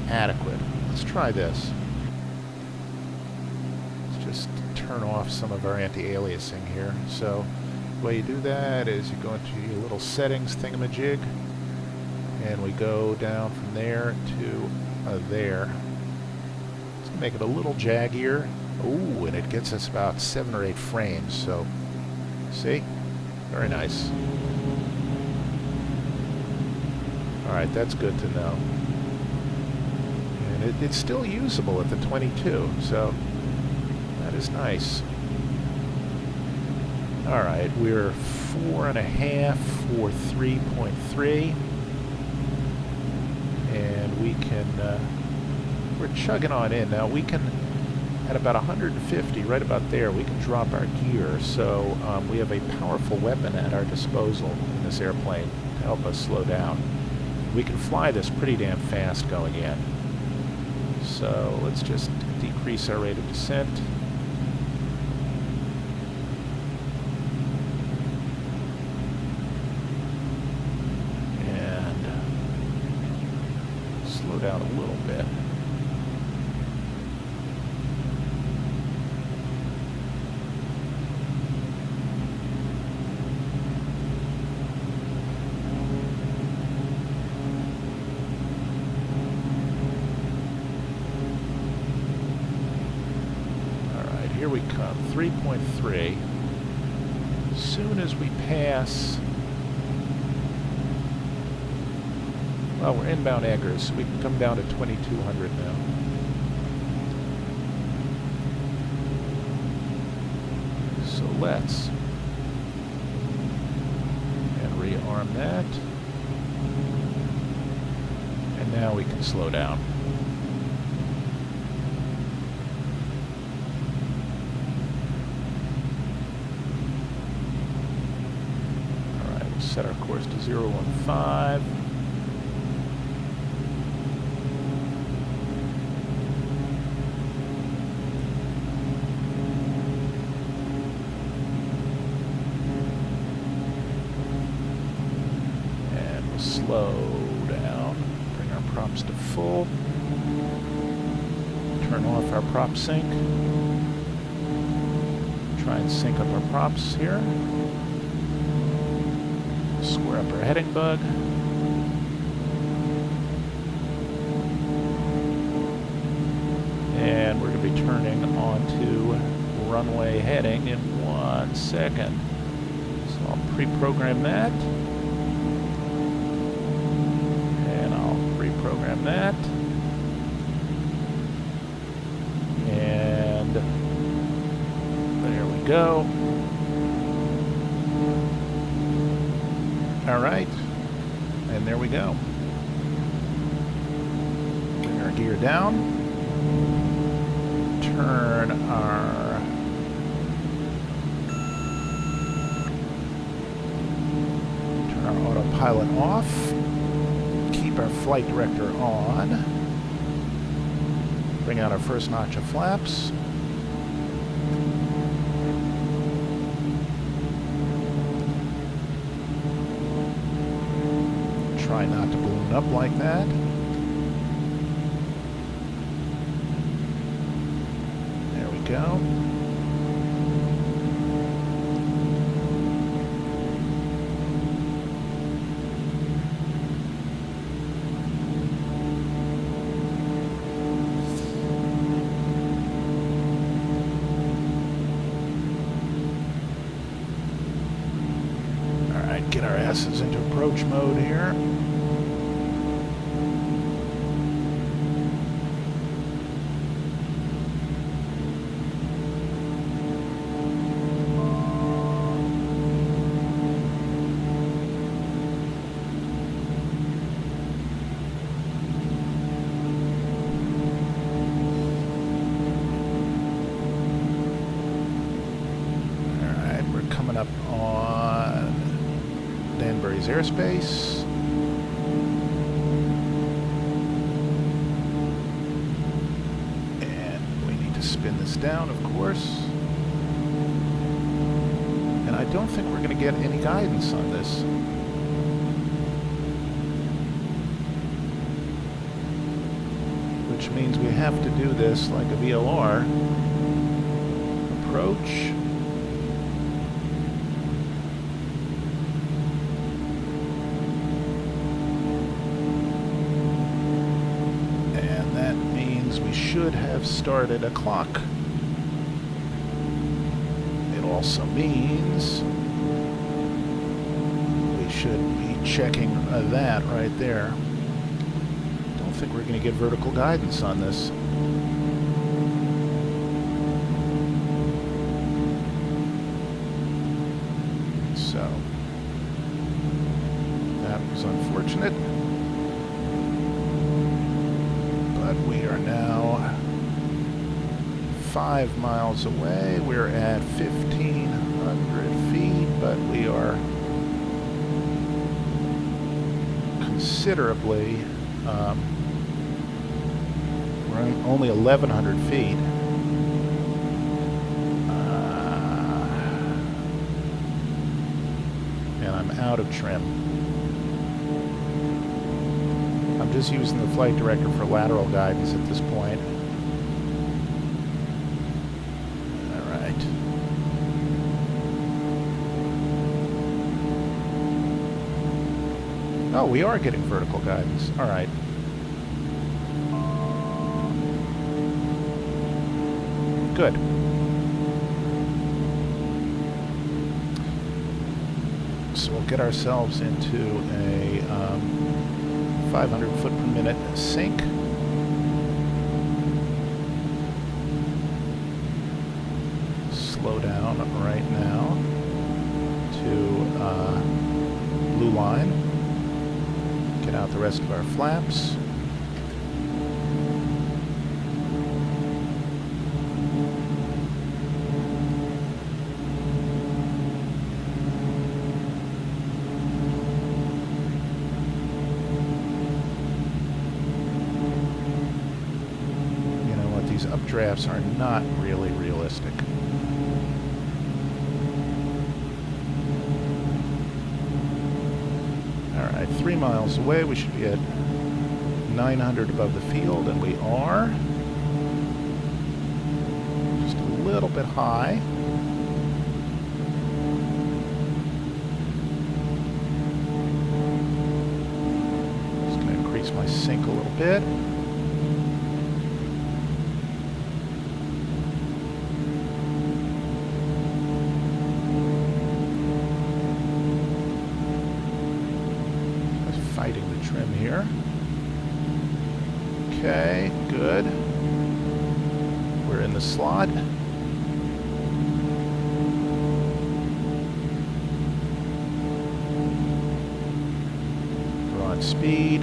adequate. Let's try this. Let's just turn off some of our anti-aliasing here. So the way you do that is you go into your little settings thingamajig, and we go down from there to there. Let's make it a little jaggier. Ooh, and it gets us about 7 or 8 frames. So see? Very nice. Alright, that's good to know. It's still usable at the 22, so that is nice. Alright, we're 4.5 for 3.3, and we can, we're chugging on in. Now we can, at about 150, right about there, we can drop our gear, so we have a powerful weapon at our disposal in this airplane to help us slow down. We can fly this pretty damn fast going in. So let's just decrease our rate of descent. And slow down a little bit. Here we come, 3.3. As soon as we pass, well, we're inbound Eggers, so we can come down to 2200 now. So let's, and rearm that. And now we can slow down. Set our course to 015. slow down. Bring our props to full. Turn off our prop sync. Try and sync up our props here. Square up our heading bug. And we're going to be turning onto runway heading in 1 second. So I'll pre-program that. And I'll pre-program that. And there we go. All right. And there we go. Bring our gear down. Turn our autopilot off. Keep our flight director on. Bring out our first notch of flaps. Try not to balloon up like that. Go. All right, get our asses into approach mode here. Up on Danbury's airspace. And we need to spin this down, of course. And I don't think we're going to get any guidance on this. Which means we have to do this like a VLR. Approach. Should have started a clock. It also means we should be checking that right there. Don't think we're going to get vertical guidance on this. So that was unfortunate. But we are now 5 miles away. We're at 1,500 feet, but we are considerably, we're only 1,100 feet. And I'm out of trim. I'm just using the flight director for lateral guidance at this point. All right. Oh, we are getting vertical guidance. All right. Good. So we'll get ourselves into a 500 foot per minute sync. Slow down right now to blue line. Get out the rest of our flaps. These updrafts are not really realistic. Alright, 3 miles away. We should be at 900 above the field, and we are. Just a little bit high. Just going to increase my sync a little bit. Fighting the trim here. Okay, good. We're in the slot. We're on speed.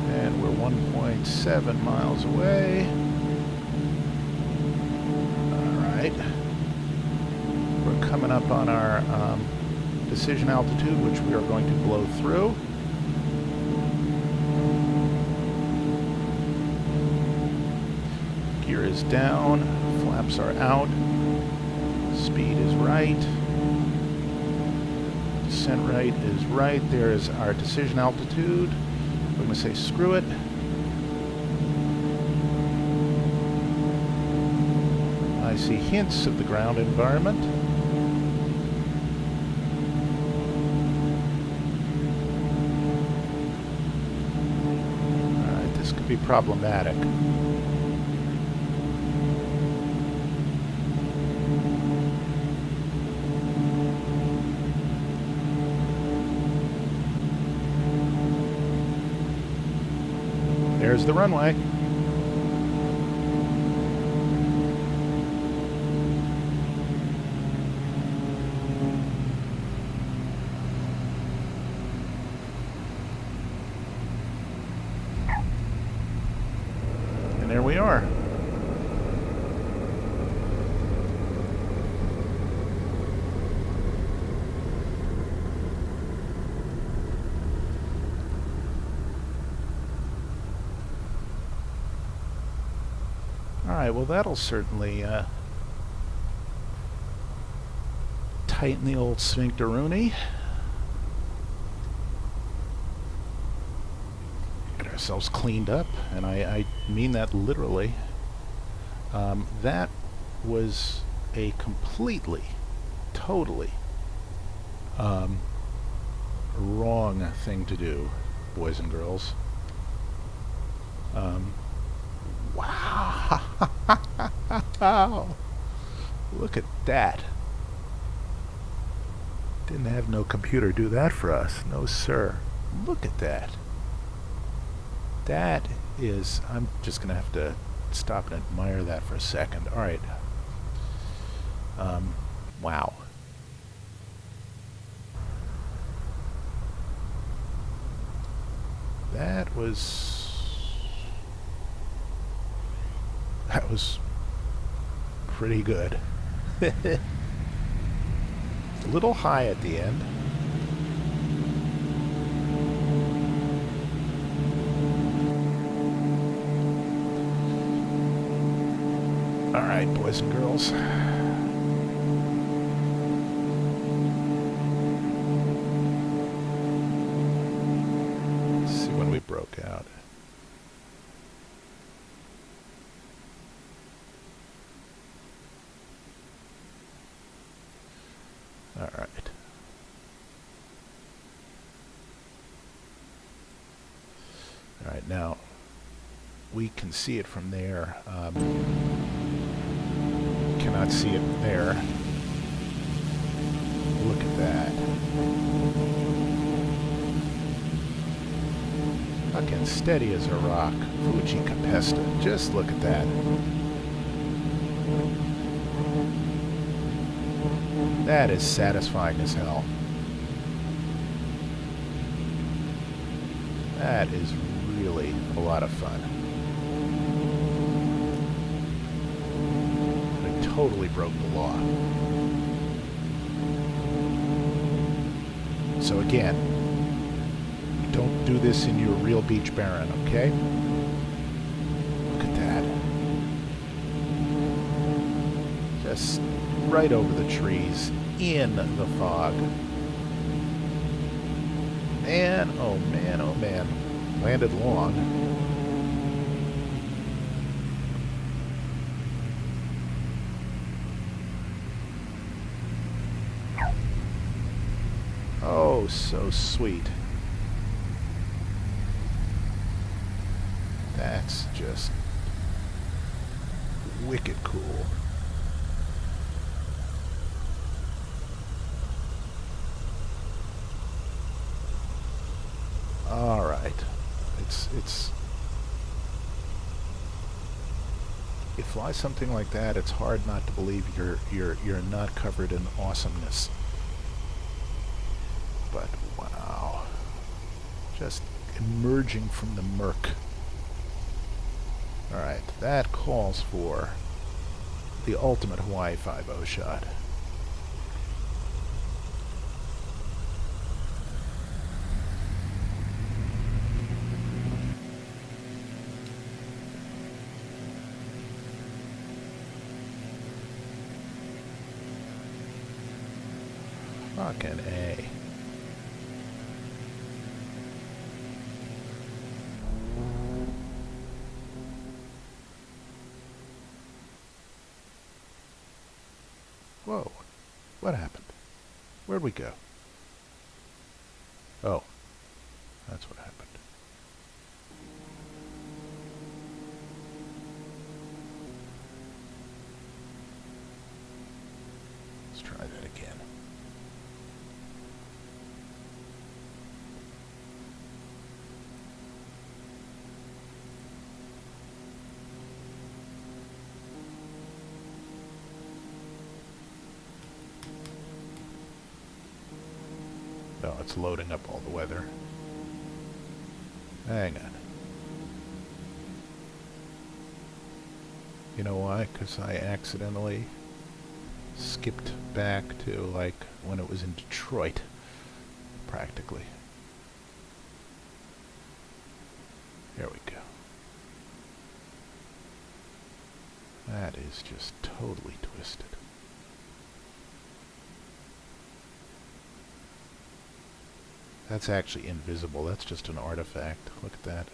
And we're 1.7 miles away. Coming up on our decision altitude, which we are going to blow through. Gear is down, flaps are out, speed is right, descent rate is right. There is our decision altitude. We're going to say screw it. I see hints of the ground environment. Be problematic. There's the runway. There we are. Alright, well that'll certainly tighten the old sphincteroonie. Ourselves cleaned up, and I mean that literally. That was a completely, totally wrong thing to do, boys and girls. Wow. Look at that. Didn't have no computer do that for us. No, sir. Look at that. That is, I'm just going to have to stop and admire that for a second. All right. Wow. That was pretty good. A little high at the end. All right, boys and girls. Let's see when we broke out. All right. All right, now we can see it from there. Cannot see it there. Look at that. Fucking steady as a rock. Fuji Capesta. Just look at that. That is satisfying as hell. That is really a lot of fun. Totally broke the law. So again, don't do this in your real Beech Baron, okay? Look at that. just right over the trees in the fog. And oh man, landed long. Oh, so sweet. That's just wicked cool. All right. It's you fly something like that, it's hard not to believe you're not covered in awesomeness. But wow. Just emerging from the murk. All right, that calls for the ultimate Hawaii 5-0 shot. Fucking A. Whoa. What happened? Where'd we go? Oh. That's what happened. Let's try that again. No, it's loading up all the weather. Hang on. You know why? Because I accidentally skipped back to, like, when it was in Detroit, practically. There we go. That is just totally twisted. That's actually invisible. That's just an artifact. Look at that.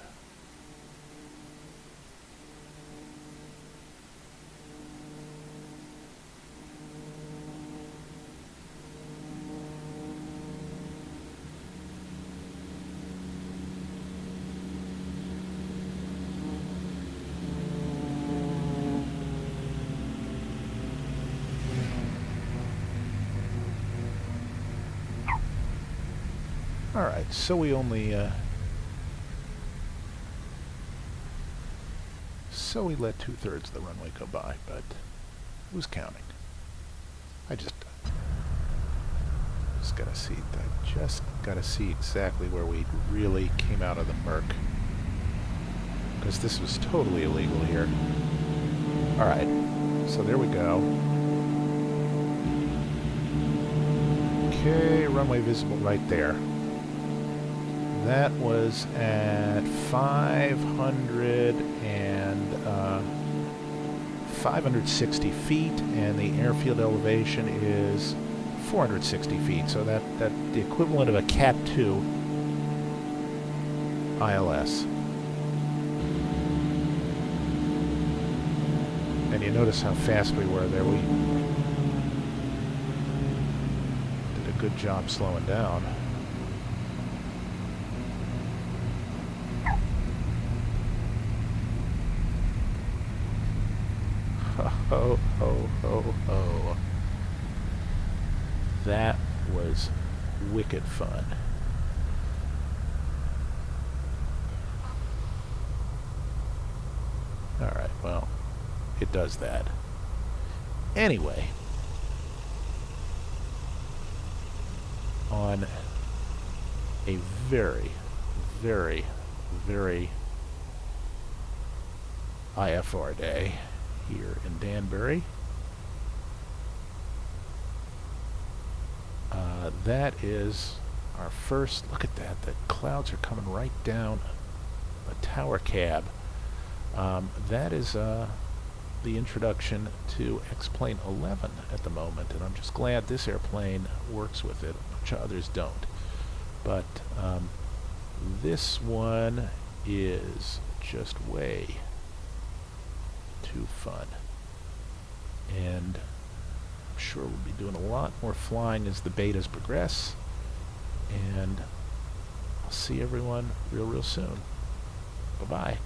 Alright, so we only, so we let 2/3 of the runway go by, but who's counting? I just gotta see exactly where we really came out of the murk. Because this was totally illegal here. Alright, so there we go. Okay, runway visible right there. That was at 560 feet, and the airfield elevation is 460 feet. So that the equivalent of a Cat 2 ILS. And you notice how fast we were there. We did a good job slowing down. Ho, ho, ho, ho. That was wicked fun. Alright, well, it does that. Anyway, on a very, very, very IFR day here in Danbury, that is our first, look at that, the clouds are coming right down a tower cab. That is the introduction to X-Plane 11 at the moment, and I'm just glad this airplane works with it. A bunch of others don't. But this one is just way too fun. And I'm sure we'll be doing a lot more flying as the betas progress. And I'll see everyone real soon. Bye-bye.